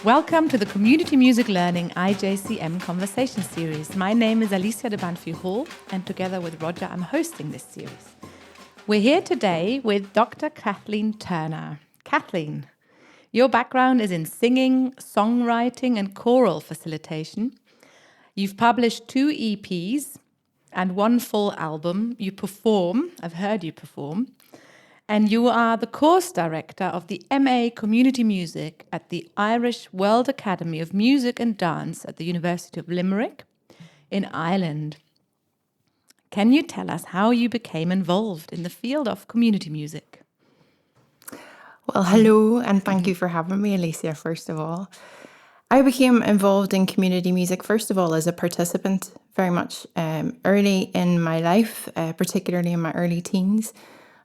Welcome to the Community Music Learning IJCM Conversation Series. My name is Alicia de Bánffy-Hall, and together with Roger, I'm hosting this series. We're here today with Dr. Kathleen Turner. Kathleen, your background is in singing, songwriting, and choral facilitation. You've published 2 EPs and 1 full album. You perform, I've heard you perform, and you are the course director of the MA Community Music at the Irish World Academy of Music and Dance at the University of Limerick in Ireland. Can you tell us how you became involved in the field of community music? Well, hello, and thank you for having me, Alicia, first of all. I became involved in community music, first of all, as a participant, very much early in my life, particularly in my early teens.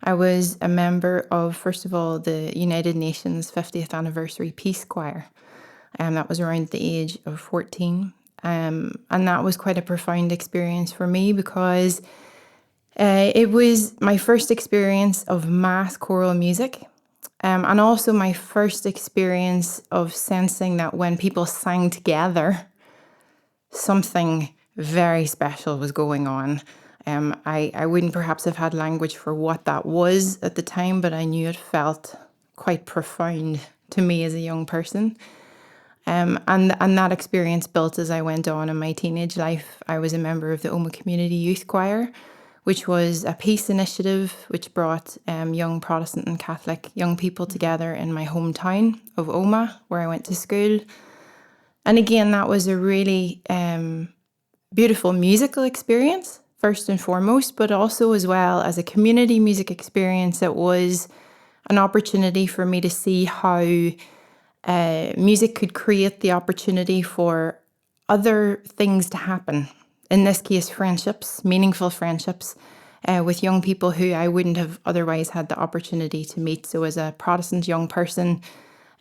I was a member of, first of all, the United Nations 50th Anniversary Peace Choir. That was around the age of 14. And that was quite a profound experience for me because it was my first experience of mass choral music. And also my first experience of sensing that when people sang together, something very special was going on. I wouldn't perhaps have had language for what that was at the time, but I knew it felt quite profound to me as a young person. And that experience built as I went on in my teenage life. I was a member of the Omagh Community Youth Choir, which was a peace initiative which brought young Protestant and Catholic young people together in my hometown of Omagh, where I went to school. And again, that was a really beautiful musical experience, first and foremost, but also as well as a community music experience. It was an opportunity for me to see how music could create the opportunity for other things to happen. In this case, friendships, meaningful friendships with young people who I wouldn't have otherwise had the opportunity to meet. So as a Protestant young person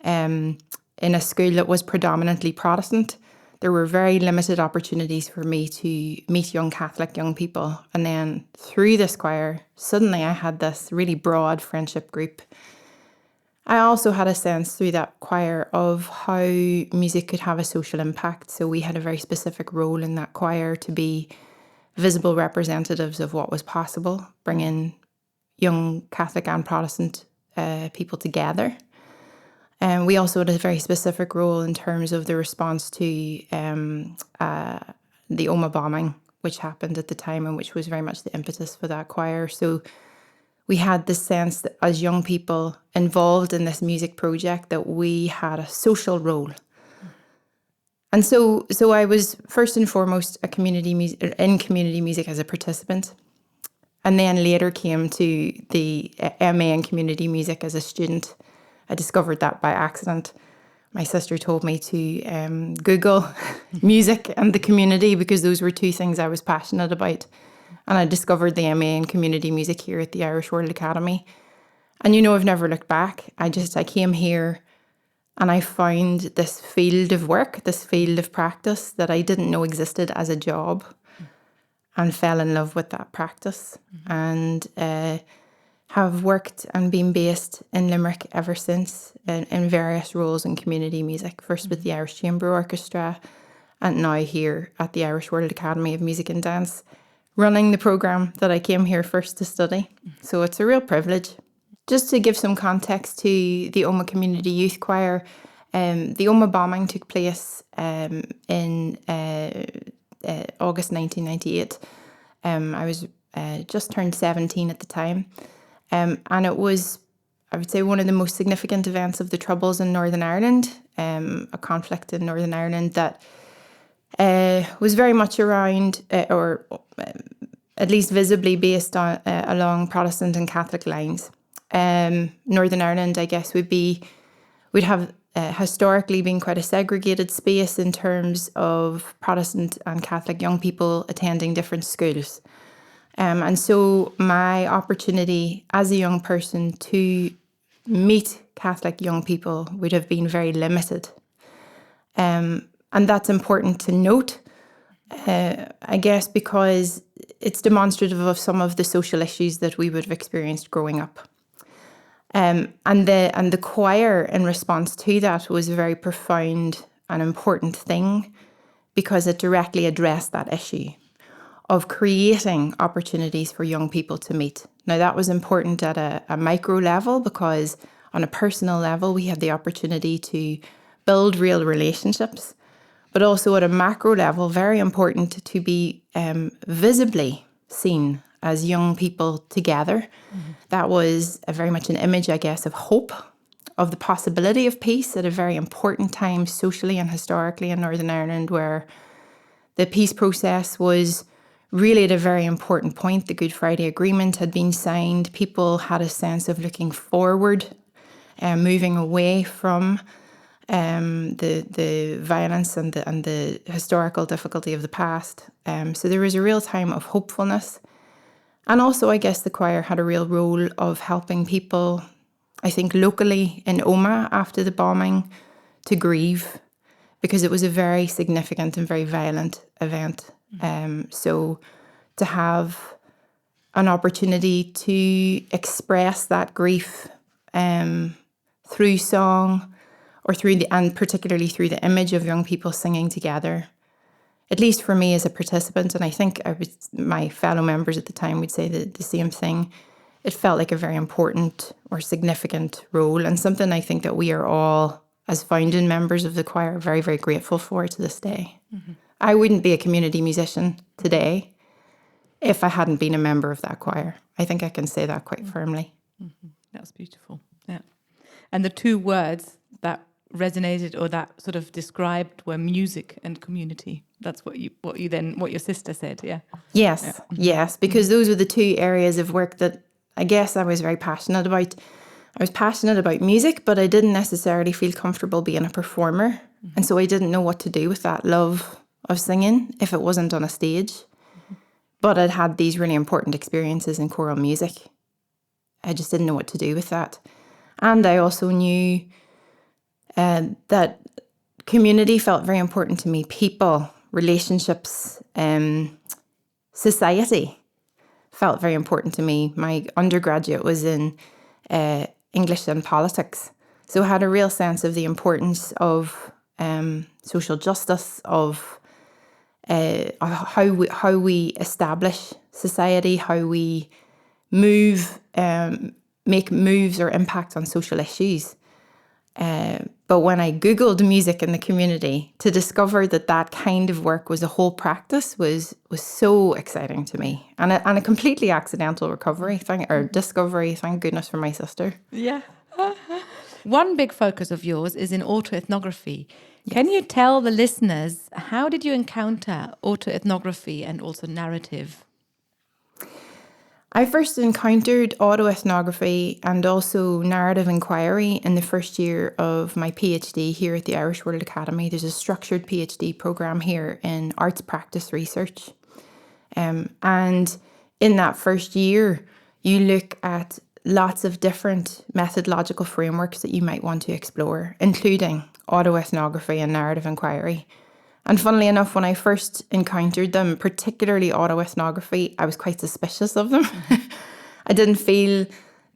in a school that was predominantly Protestant, there were very limited opportunities for me to meet young Catholic young people. And then through this choir, suddenly I had this really broad friendship group. I also had a sense through that choir of how music could have a social impact. So we had a very specific role in that choir to be visible representatives of what was possible, bringing young Catholic and Protestant people together. And we also had a very specific role in terms of the response to the Omagh bombing, which happened at the time and which was very much the impetus for that choir. So we had the sense that as young people involved in this music project that we had a social role. And so I was first and foremost in community music as a participant, and then later came to the MA in community music as a student. I discovered that by accident. My sister told me to Google music and the community because those were 2 things I was passionate about. And I discovered the MA in community music here at the Irish World Academy. And I've never looked back. I came here and I found this field of work, this field of practice that I didn't know existed as a job, and fell in love with that practice. And have worked and been based in Limerick ever since in various roles in community music, first with the Irish Chamber Orchestra and now here at the Irish World Academy of Music and Dance, running the programme that I came here first to study. So it's a real privilege. Just to give some context to the Omagh Community Youth Choir, the Omagh bombing took place in August 1998. I was just turned 17 at the time. And it was, I would say, one of the most significant events of the Troubles in Northern Ireland, a conflict in Northern Ireland that was very much around, or at least visibly based on along Protestant and Catholic lines. Northern Ireland, I guess, would have historically been quite a segregated space in terms of Protestant and Catholic young people attending different schools. And so my opportunity as a young person to meet Catholic young people would have been very limited. And that's important to note, I guess, because it's demonstrative of some of the social issues that we would have experienced growing up. And the choir, in response to that, was a very profound and important thing because it directly addressed that issue of creating opportunities for young people to meet. Now, that was important at a micro level because on a personal level, we had the opportunity to build real relationships, but also at a macro level, very important to be visibly seen as young people together. Mm-hmm. That was very much an image, I guess, of hope, of the possibility of peace at a very important time socially and historically in Northern Ireland, where the peace process was really at a very important point. The Good Friday Agreement had been signed. People had a sense of looking forward, moving away from the violence and the historical difficulty of the past. So there was a real time of hopefulness. And also, I guess the choir had a real role of helping people, I think, locally in Omagh after the bombing to grieve, because it was a very significant and very violent event. So to have an opportunity to express that grief through song or and particularly through the image of young people singing together, at least for me as a participant, and I think my fellow members at the time would say the same thing, it felt like a very important or significant role, and something I think that we are all, as founding members of the choir, very, very grateful for to this day. Mm-hmm. I wouldn't be a community musician today if I hadn't been a member of that choir. I think I can say that quite firmly. Mm-hmm. That's beautiful. Yeah. And the two words that resonated or that sort of described were music and community. That's what your sister said, yeah? Yes, yeah. Yes, because those were the two areas of work that I guess I was very passionate about. I was passionate about music, but I didn't necessarily feel comfortable being a performer. Mm-hmm. And so I didn't know what to do with that love of singing if it wasn't on a stage. Mm-hmm. But I'd had these really important experiences in choral music. I just didn't know what to do with that. And I also knew that community felt very important to me. People, relationships, society felt very important to me. My undergraduate was in English and politics, so I had a real sense of the importance of social justice, of how we establish society, how we make moves or impact on social issues. But when I Googled music in the community, to discover that kind of work was a whole practice was so exciting to me. And a completely accidental discovery, thank goodness for my sister. Yeah. One big focus of yours is in autoethnography. Yes. Can you tell the listeners, how did you encounter autoethnography and also narrative? I first encountered autoethnography and also narrative inquiry in the first year of my PhD here at the Irish World Academy. There's a structured PhD programme here in arts practice research. And in that first year, you look at lots of different methodological frameworks that you might want to explore, including autoethnography and narrative inquiry. And funnily enough, when I first encountered them, particularly autoethnography, I was quite suspicious of them. I didn't feel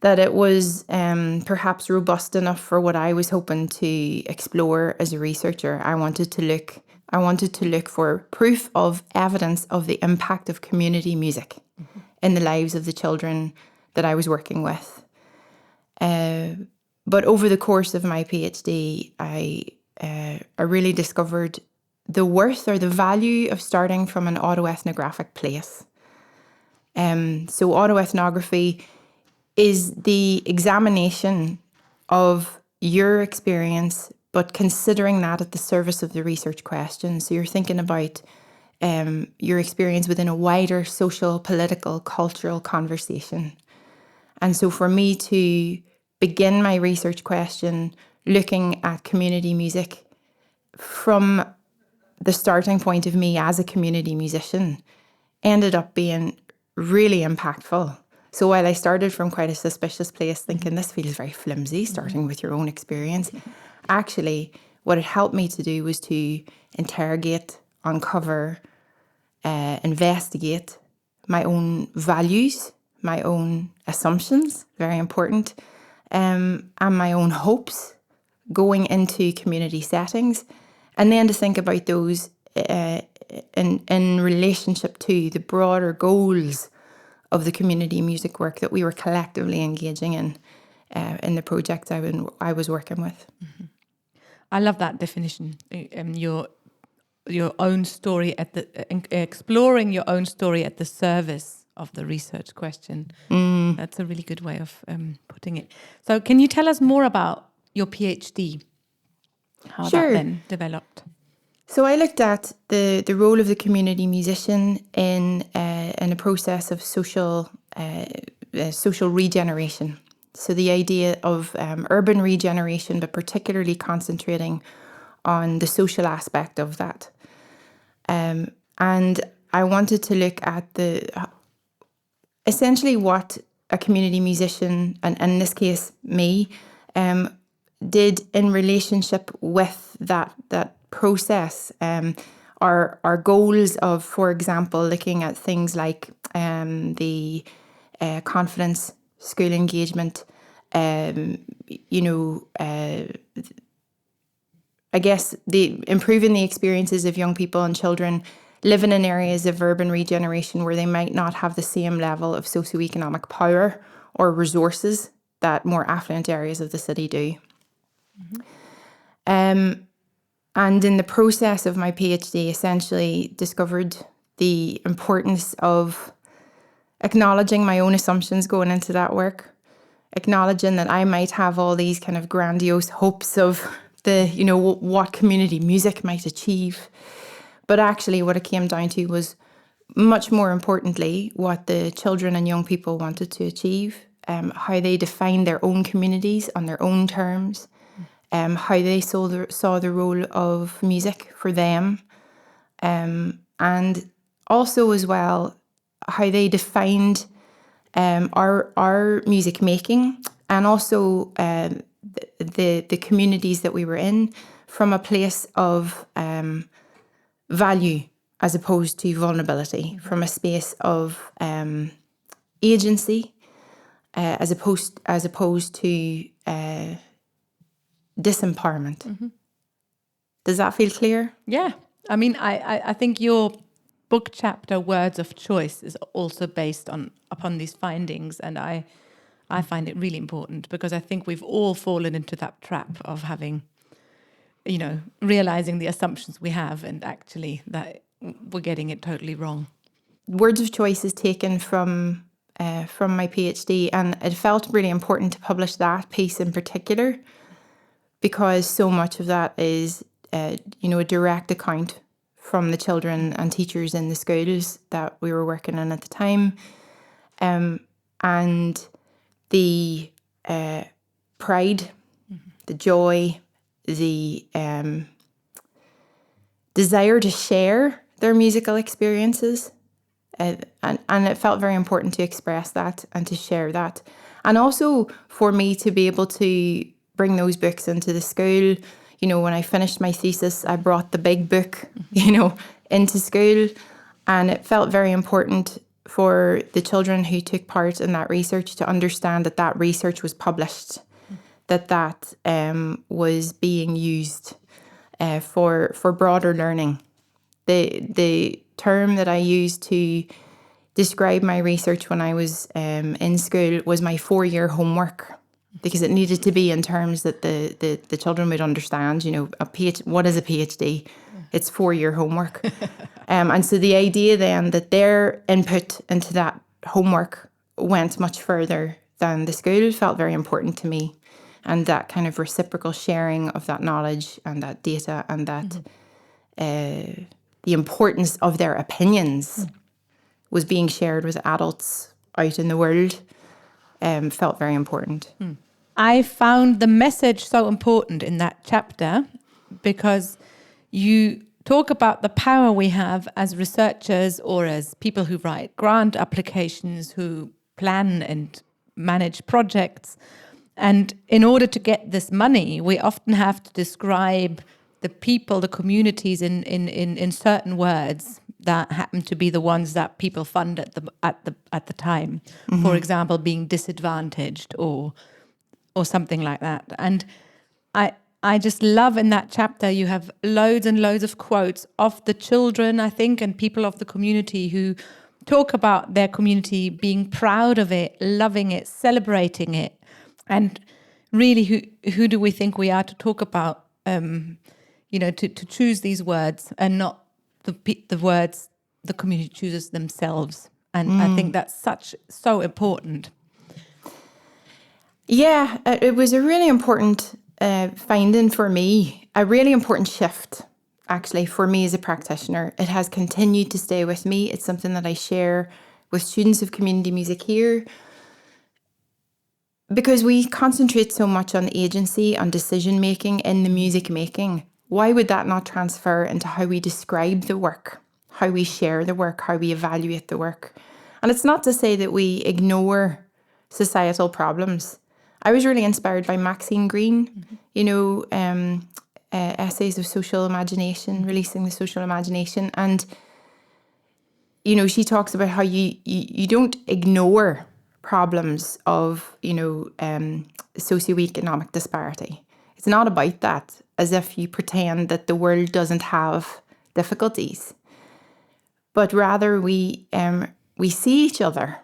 that it was perhaps robust enough for what I was hoping to explore as a researcher. I wanted to look for proof of evidence of the impact of community music in the lives of the children that I was working with. But over the course of my PhD, I really discovered the worth or the value of starting from an autoethnographic place. So autoethnography is the examination of your experience, but considering that at the service of the research question. So you're thinking about your experience within a wider social, political, cultural conversation. And so for me to begin my research question looking at community music from the starting point of me as a community musician ended up being really impactful. So while I started from quite a suspicious place thinking this feels very flimsy, starting with your own experience, actually what it helped me to do was to interrogate, uncover, investigate my own values, my own assumptions, very important, and my own hopes going into community settings, and then to think about those in relationship to the broader goals of the community music work that we were collectively engaging in the projects I was working with. Mm-hmm. I love that definition. Your own story exploring your own story at the service of the research question. That's a really good way of putting it. So can you tell us more about your PhD? How Sure. that then developed? So I looked at the role of the community musician in a process of social regeneration. So the idea of urban regeneration, but particularly concentrating on the social aspect of that. And I wanted to look at essentially what a community musician, and in this case me, did in relationship with that process. Our goals of, for example, looking at things like the confidence, school engagement, I guess the improving the experiences of young people and children living in areas of urban regeneration where they might not have the same level of socioeconomic power or resources that more affluent areas of the city do. Mm-hmm. And in the process of my PhD, essentially discovered the importance of acknowledging my own assumptions going into that work, acknowledging that I might have all these kind of grandiose hopes of what community music might achieve. But actually what it came down to was much more importantly what the children and young people wanted to achieve, how they defined their own communities on their own terms, how they saw the role of music for them, and also as well how they defined our music making, and also the communities that we were in from a place of value as opposed to vulnerability, from a space of agency as opposed to disempowerment. Mm-hmm. Does that feel clear? Yeah. I mean, I think your book chapter, Words of Choice, is also based upon these findings. And I find it really important because I think we've all fallen into that trap of having, realizing the assumptions we have and actually that we're getting it totally wrong. Words of Choice is taken from my PhD, and it felt really important to publish that piece in particular because so much of that is, a direct account from the children and teachers in the schools that we were working in at the time, and the pride, the joy, the desire to share their musical experiences. And it felt very important to express that and to share that. And also for me to be able to bring those books into the school. When I finished my thesis, I brought the big book, into school. And it felt very important for the children who took part in that research to understand that research was published, that was being used for broader learning. The term that I used to describe my research when I was in school was my 4-year homework, because it needed to be in terms that the children would understand, what is a PhD? It's 4-year homework. And so the idea then that their input into that homework went much further than the school felt very important to me. And that kind of reciprocal sharing of that knowledge and that data and that the importance of their opinions was being shared with adults out in the world felt very important. I found the message so important in that chapter because you talk about the power we have as researchers or as people who write grant applications, who plan and manage projects. And in order to get this money, we often have to describe the people, the communities in certain words that happen to be the ones that people fund at the time. Mm-hmm. For example, being disadvantaged or or something like that. And I just love in that chapter, you have loads and loads of quotes of the children, I think, and people of the community who talk about their community being proud of it, loving it, celebrating it. And really, who do we think we are to talk about, to choose these words and not the words the community chooses themselves. And I think that's so important. Yeah, it was a really important finding for me, a really important shift, actually, for me as a practitioner. It has continued to stay with me. It's something that I share with students of community music here, because we concentrate so much on agency, on decision making in the music making. Why would that not transfer into how we describe the work, how we share the work, how we evaluate the work? And it's not to say that we ignore societal problems. I was really inspired by Maxine Green, essays of social imagination, releasing the social imagination. And, she talks about how you don't ignore problems of, socioeconomic disparity. It's not about that, as if you pretend that the world doesn't have difficulties. But rather we see each other.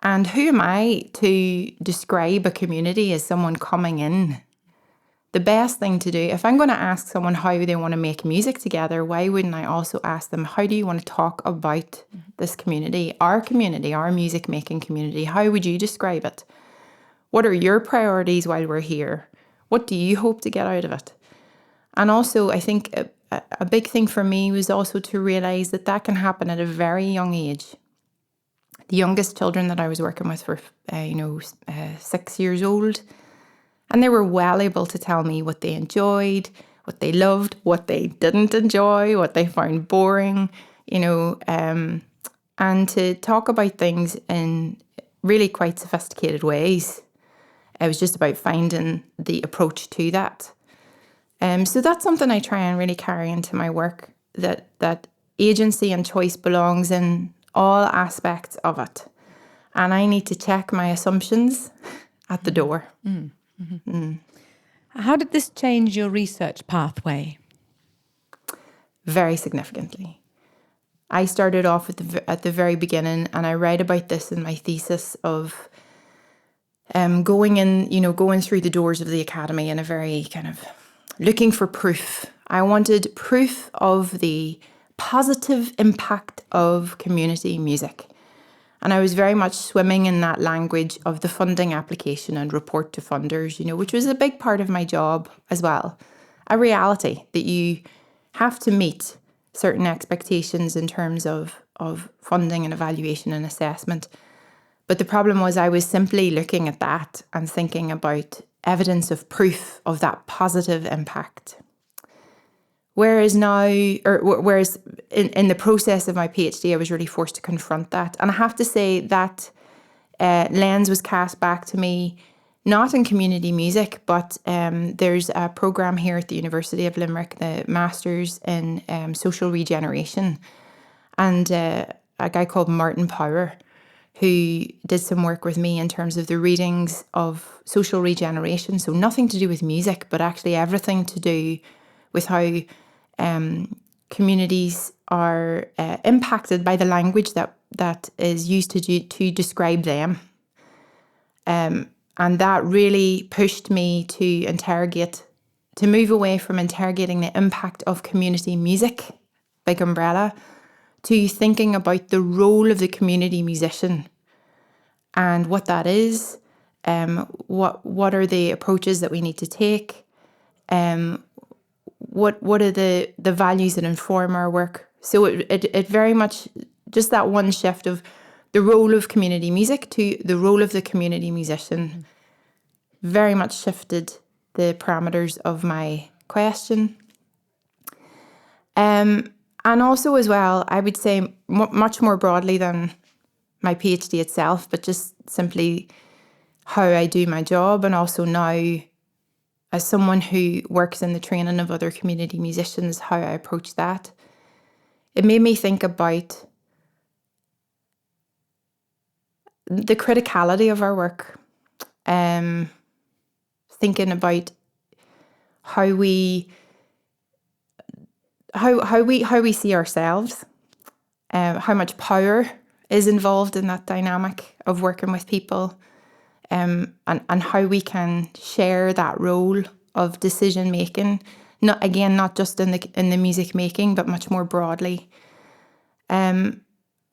And who am I to describe a community as someone coming in? The best thing to do, if I'm going to ask someone how they want to make music together, why wouldn't I also ask them, how do you want to talk about this community, our music making community? How would you describe it? What are your priorities while we're here? What do you hope to get out of it? And also, I think a big thing for me was also to realise that can happen at a very young age. The youngest children that I was working with were, 6 years old. And they were well able to tell me what they enjoyed, what they loved, what they didn't enjoy, what they found boring, and to talk about things in really quite sophisticated ways. It was just about finding the approach to that. So that's something I try and really carry into my work, that agency and choice belongs in all aspects of it. And I need to check my assumptions at the door. How did this change your research pathway? Very significantly. I started off at the very beginning, and I write about this in my thesis of going through the doors of the academy in a very kind of looking for proof. I wanted proof of the positive impact of community music. And I was very much swimming in that language of the funding application and report to funders, which was a big part of my job as well. A reality that you have to meet certain expectations in terms of funding and evaluation and assessment. But the problem was I was simply looking at that and thinking about evidence of proof of that positive impact. Whereas in the process of my PhD, I was really forced to confront that. And I have to say that lens was cast back to me, not in community music, but there's a programme here at the University of Limerick, the Masters in Social Regeneration. And a guy called Martin Power, who did some work with me in terms of the readings of social regeneration. So nothing to do with music, but actually everything to do with how communities are impacted by the language that is used to describe them. And that really pushed me to move away from interrogating the impact of community music, big umbrella, to thinking about the role of the community musician and what that is, what are the approaches that we need to take, what are the values that inform our work. So it very much, just that one shift of the role of community music to the role of the community musician very much shifted the parameters of my question. And also as well, I would say much more broadly than my PhD itself, but just simply how I do my job, and also now as someone who works in the training of other community musicians, how I approach that. It made me think about the criticality of our work. thinking about how we see ourselves, how much power is involved in that dynamic of working with people, and how we can share that role of decision making. Not just in the music making, but much more broadly. And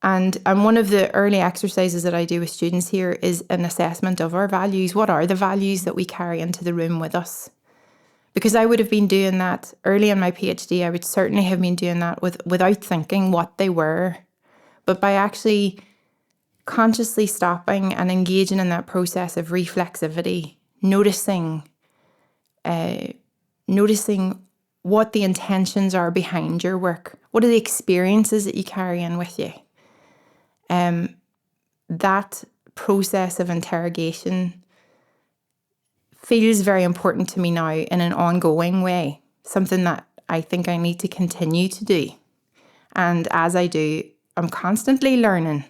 one of the early exercises that I do with students here is an assessment of our values. What are the values that we carry into the room with us? Because I would have been doing that early in my PhD. I would certainly have been doing that without thinking what they were. But by actually consciously stopping and engaging in that process of reflexivity, noticing what the intentions are behind your work. What are the experiences that you carry in with you? That process of interrogation feels very important to me now in an ongoing way, something that I think I need to continue to do. And as I do, I'm constantly learning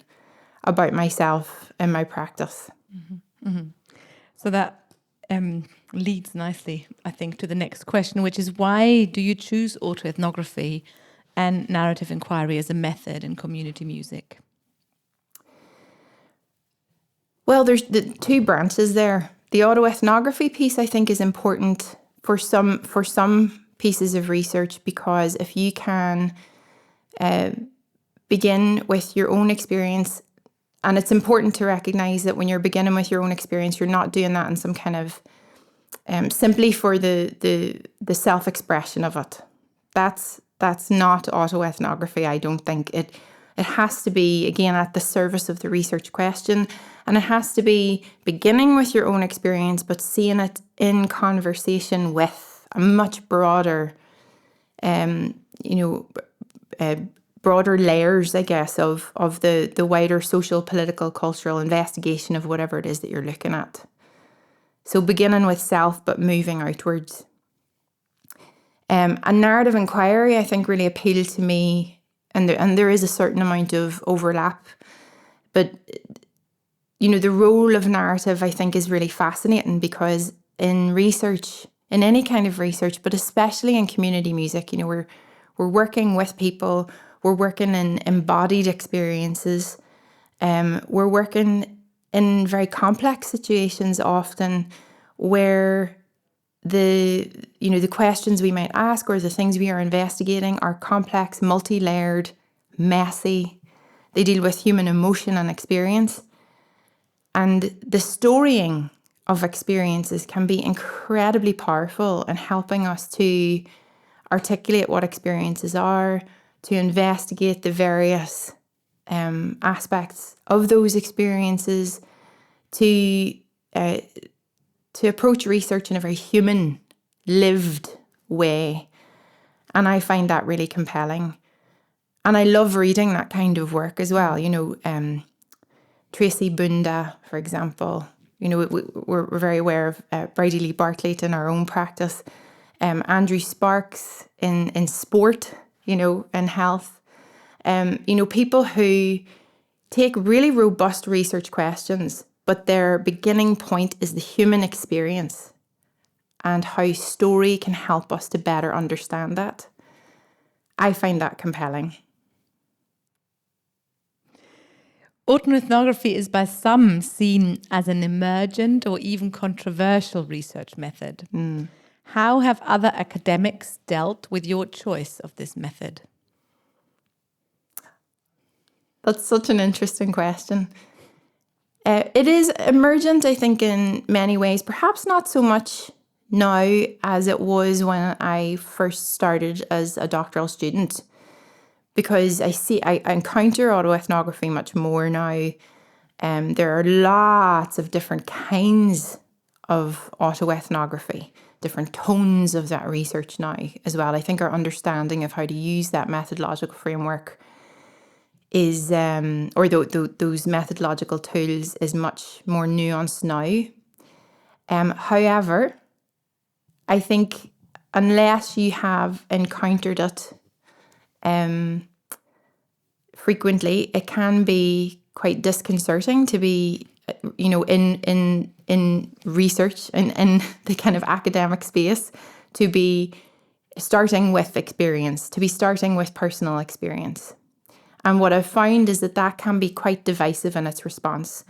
about myself and my practice. Mm-hmm. Mm-hmm. So that leads nicely, I think, to the next question, which is why do you choose autoethnography and narrative inquiry as a method in community music? Well, there's the two branches there. The autoethnography piece, I think, is important for some pieces of research, because if you can begin with your own experience, and it's important to recognize that when you're beginning with your own experience, you're not doing that in some kind of simply for the self-expression of it. That's not autoethnography. I don't think it has to be, again, at the service of the research question, and it has to be beginning with your own experience, but seeing it in conversation with a much broader, broader layers, I guess, of the wider social, political, cultural investigation of whatever it is that you're looking at. So beginning with self, but moving outwards. A narrative inquiry, I think, really appealed to me, and there is a certain amount of overlap. But, the role of narrative, I think, is really fascinating, because in research, in any kind of research, but especially in community music, we're working with people, we're working in embodied experiences, we're working in very complex situations often, where the questions we might ask or the things we are investigating are complex, multi-layered, messy. They deal with human emotion and experience. And the storying of experiences can be incredibly powerful in helping us to articulate what experiences are, to investigate the various aspects of those experiences, to approach research in a very human, lived way. And I find that really compelling. And I love reading that kind of work as well. Tracy Bunda, for example. We're very aware of Bridie Lee Bartlett in our own practice. Andrew Sparks in sport, in health. People who take really robust research questions, but their beginning point is the human experience and how story can help us to better understand that. I find that compelling. Autoethnography is by some seen as an emergent or even controversial research method. How have other academics dealt with your choice of this method? That's such an interesting question. It is emergent, I think, in many ways, perhaps not so much now as it was when I first started as a doctoral student, because I encounter autoethnography much more now. There are lots of different kinds of autoethnography, different tones of that research now as well. I think our understanding of how to use that methodological framework is, those methodological tools is much more nuanced now. However, I think unless you have encountered it frequently, it can be quite disconcerting to be, in in research and in the kind of academic space to be starting with experience, to be starting with personal experience. And what I've found is that can be quite divisive in its response.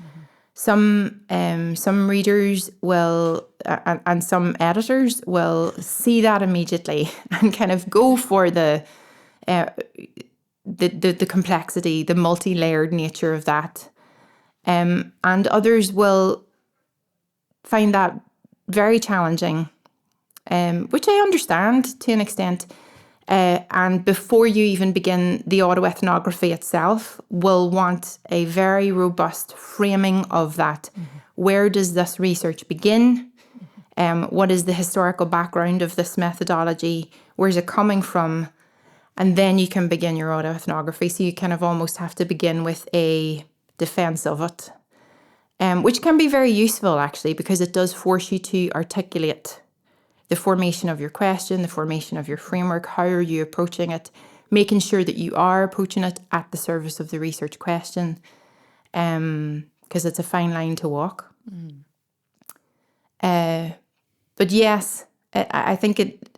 Some readers will, and some editors will see that immediately and kind of go for the complexity, the multi-layered nature of that. And others will find that very challenging, which I understand to an extent. And before you even begin the autoethnography itself, will want a very robust framing of that. Where does this research begin? What is the historical background of this methodology? Where's it coming from? And then you can begin your autoethnography. So you kind of almost have to begin with a defense of it, which can be very useful, actually, because it does force you to articulate the formation of your question, the formation of your framework. How are you approaching it? Making sure that you are approaching it at the service of the research question, because it's a fine line to walk. But yes, I think it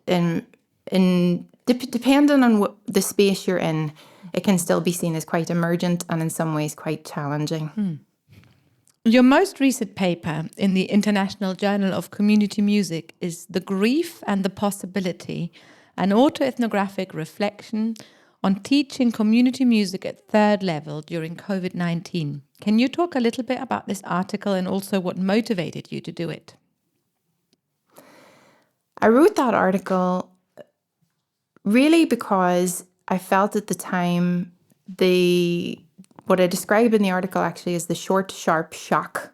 depending on the space you're in, it can still be seen as quite emergent and in some ways quite challenging. Your most recent paper in the International Journal of Community Music is The Grief and the Possibility, an autoethnographic reflection on teaching community music at third level during COVID-19. Can you talk a little bit about this article and also what motivated you to do it? I wrote that article really because I felt at the time what I describe in the article actually is the short, sharp shock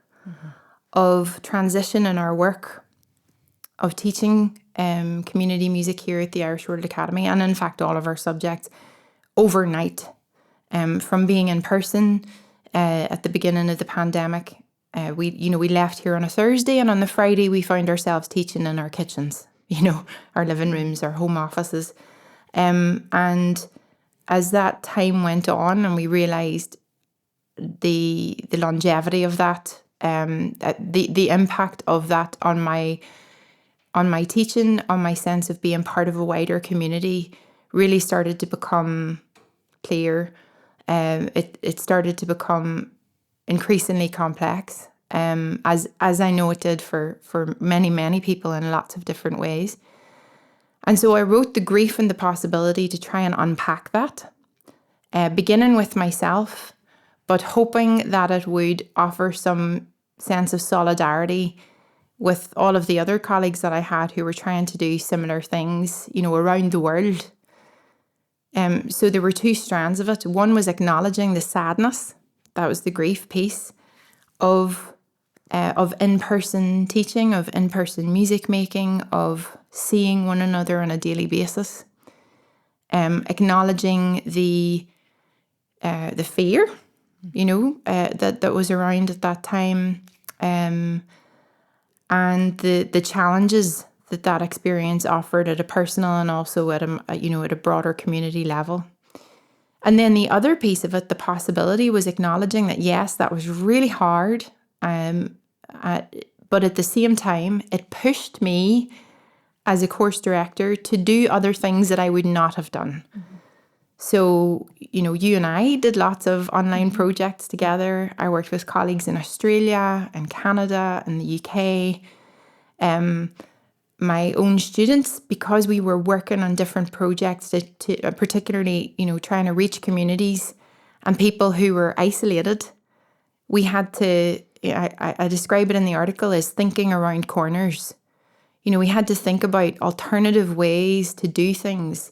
of transition in our work of teaching community music here at the Irish World Academy, and in fact all of our subjects, overnight. From being in person at the beginning of the pandemic, we left here on a Thursday, and on the Friday we found ourselves teaching in our kitchens, our living rooms, our home offices. And as that time went on and we realised the longevity of that, the impact of that on my teaching, on my sense of being part of a wider community, really started to become clear. It started to become increasingly complex, as I know it did for many, many people in lots of different ways. And so I wrote The Grief and the Possibility to try and unpack that, beginning with myself, but hoping that it would offer some sense of solidarity with all of the other colleagues that I had who were trying to do similar things, around the world. So there were two strands of it. One was acknowledging the sadness, that was the grief piece, of in-person teaching, of in-person music making, of seeing one another on a daily basis. Acknowledging the fear, that was around at that time, and the challenges that experience offered at a personal and also at a broader community level. And then the other piece of it, the possibility, was acknowledging that yes, that was really hard, but at the same time, it pushed me as a course director to do other things that I would not have done. So, you and I did lots of online projects together. I worked with colleagues in Australia and Canada and the UK. My own students, because we were working on different projects to particularly, trying to reach communities and people who were isolated, we had to, I describe it in the article as thinking around corners. We had to think about alternative ways to do things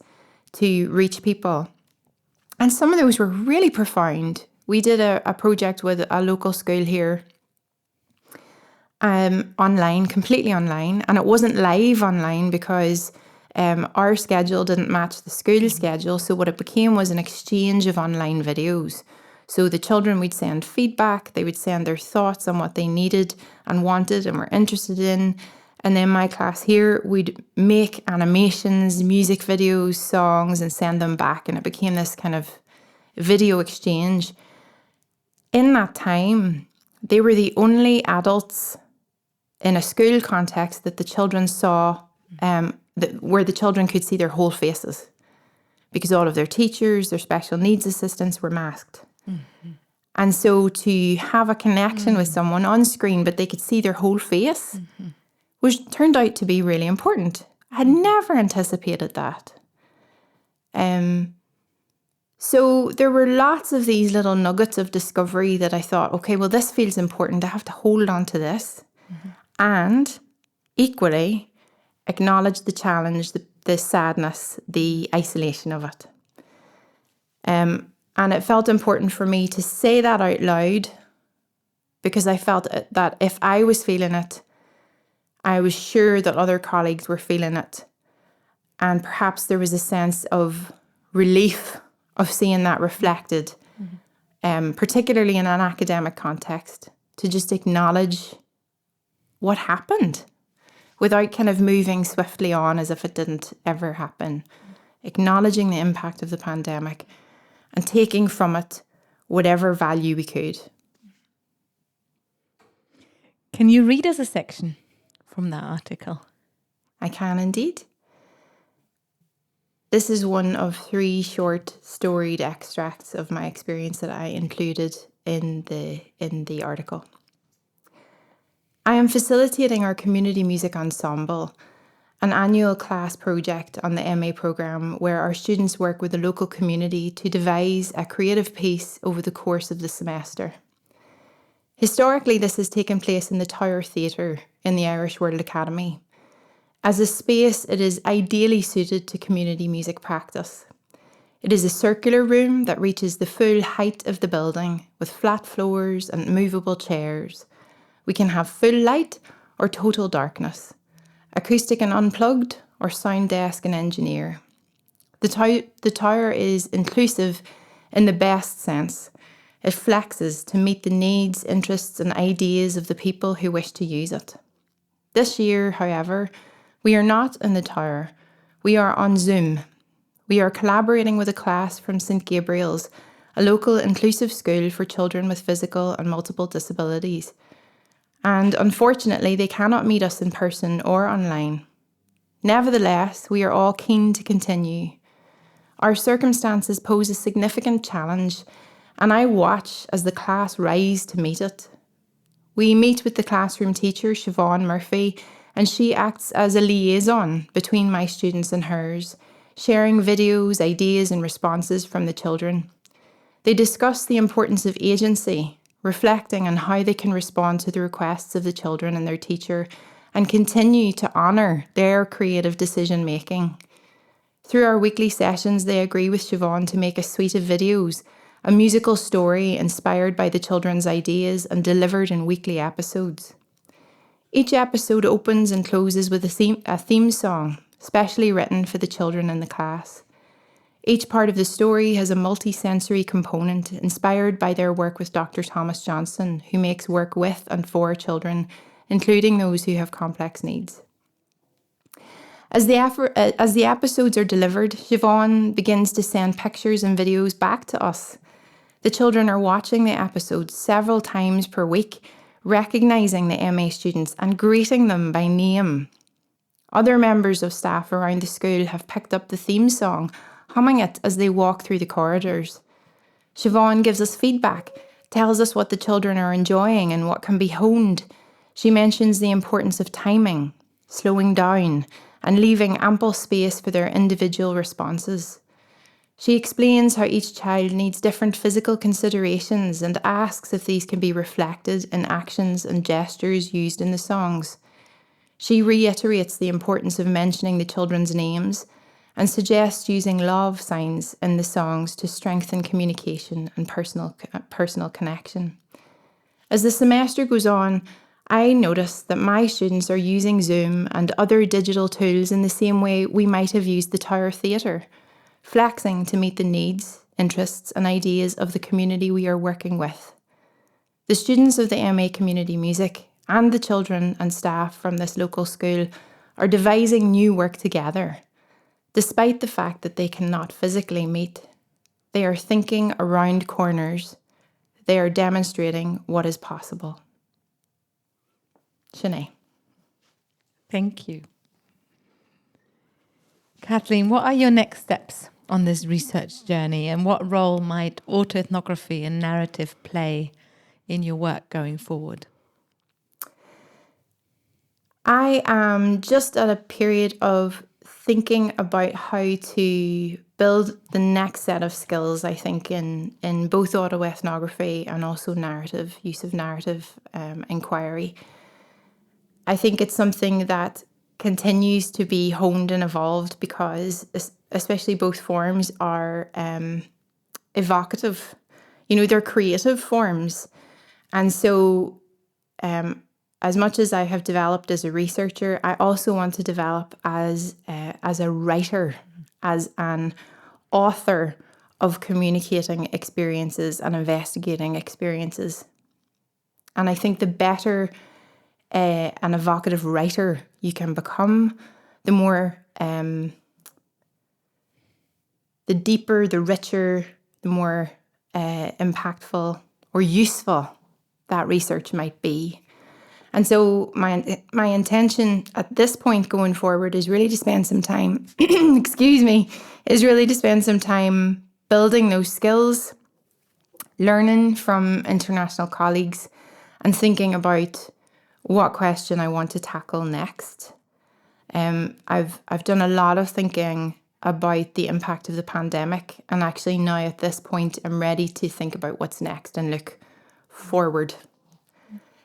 to reach people. And some of those were really profound. We did a project with a local school here, online, completely online. And it wasn't live online because our schedule didn't match the school schedule. So what it became was an exchange of online videos. So the children would send feedback, they would send their thoughts on what they needed and wanted and were interested in. And then my class here would make animations, music videos, songs, and send them back. And it became this kind of video exchange. In that time, they were the only adults in a school context that the children saw, where the children could see their whole faces, because all of their teachers, their special needs assistants were masked. And so to have a connection with someone on screen, but they could see their whole face, which turned out to be really important. I had never anticipated that. So there were lots of these little nuggets of discovery that I thought, okay, well, this feels important. I have to hold on to this. And equally acknowledge the challenge, the sadness, the isolation of it. And it felt important for me to say that out loud, because I felt that if I was feeling it, I was sure that other colleagues were feeling it. And perhaps there was a sense of relief of seeing that reflected, particularly in an academic context, to just acknowledge what happened without kind of moving swiftly on as if it didn't ever happen. Acknowledging the impact of the pandemic and taking from it whatever value we could. Can you read us a section from that article? I can indeed. This is one of 3 short storied extracts of my experience that I included in the article. I am facilitating our community music ensemble, an annual class project on the MA programme where our students work with the local community to devise a creative piece over the course of the semester. Historically, this has taken place in the Tower Theatre in the Irish World Academy. As a space, it is ideally suited to community music practice. It is a circular room that reaches the full height of the building with flat floors and movable chairs. We can have full light or total darkness, acoustic and unplugged, or sound desk and engineer. The tower is inclusive in the best sense. It flexes to meet the needs, interests and ideas of the people who wish to use it. This year, however, we are not in the tower. We are on Zoom. We are collaborating with a class from St. Gabriel's, a local inclusive school for children with physical and multiple disabilities. And unfortunately, they cannot meet us in person or online. Nevertheless, we are all keen to continue. Our circumstances pose a significant challenge, and I watch as the class rise to meet it. We meet with the classroom teacher, Siobhan Murphy, and she acts as a liaison between my students and hers, sharing videos, ideas and responses from the children. They discuss the importance of agency, reflecting on how they can respond to the requests of the children and their teacher and continue to honour their creative decision making. Through our weekly sessions, they agree with Siobhan to make a suite of videos, a musical story inspired by the children's ideas and delivered in weekly episodes. Each episode opens and closes with a theme song, specially written for the children in the class. Each part of the story has a multi-sensory component inspired by their work with Dr. Thomas Johnson, who makes work with and for children, including those who have complex needs. As the episodes are delivered, Siobhan begins to send pictures and videos back to us. The children are watching the episodes several times per week, recognising the MA students and greeting them by name. Other members of staff around the school have picked up the theme song, humming it as they walk through the corridors. Siobhan gives us feedback, tells us what the children are enjoying and what can be honed. She mentions the importance of timing, slowing down, and leaving ample space for their individual responses. She explains how each child needs different physical considerations and asks if these can be reflected in actions and gestures used in the songs. She reiterates the importance of mentioning the children's names and suggests using love signs in the songs to strengthen communication and personal connection. As the semester goes on, I notice that my students are using Zoom and other digital tools in the same way we might have used the Tower Theatre, flexing to meet the needs, interests and ideas of the community we are working with. The students of the MA Community Music and the children and staff from this local school are devising new work together. Despite the fact that they cannot physically meet, they are thinking around corners. They are demonstrating what is possible. Sinead. Thank you. Kathleen, what are your next steps on this research journey, and what role might autoethnography and narrative play in your work going forward? I am just at a period of thinking about how to build the next set of skills, I think, in both autoethnography and also narrative, use of narrative inquiry. I think it's something that continues to be honed and evolved because especially both forms are evocative. You know, they're creative forms. And so as much as I have developed as a researcher, I also want to develop as a writer, as an author of communicating experiences and investigating experiences. And I think the better an evocative writer you can become, the more, the deeper, the richer, the more impactful or useful that research might be. And so my intention at this point going forward is really to spend some time, is really to spend some time building those skills, learning from international colleagues, and thinking about what question I want to tackle next. I've done a lot of thinking about the impact of the pandemic, and actually now at this point I'm ready to think about what's next and look forward.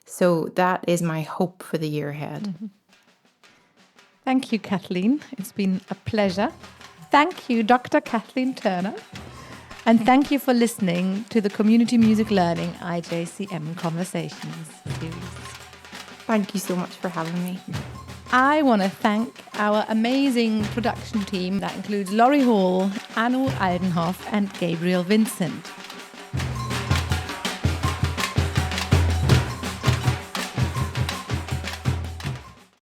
So that is my hope for the year ahead. Mm-hmm. Thank you, Kathleen. It's been a pleasure. Thank you, Dr. Kathleen Turner. And thank you for listening to the Community Music Learning IJCM Conversations series. Thank you so much for having me. I want to thank our amazing production team that includes Laurie Hall, Anu Aldenhoff and Gabriel Vincent.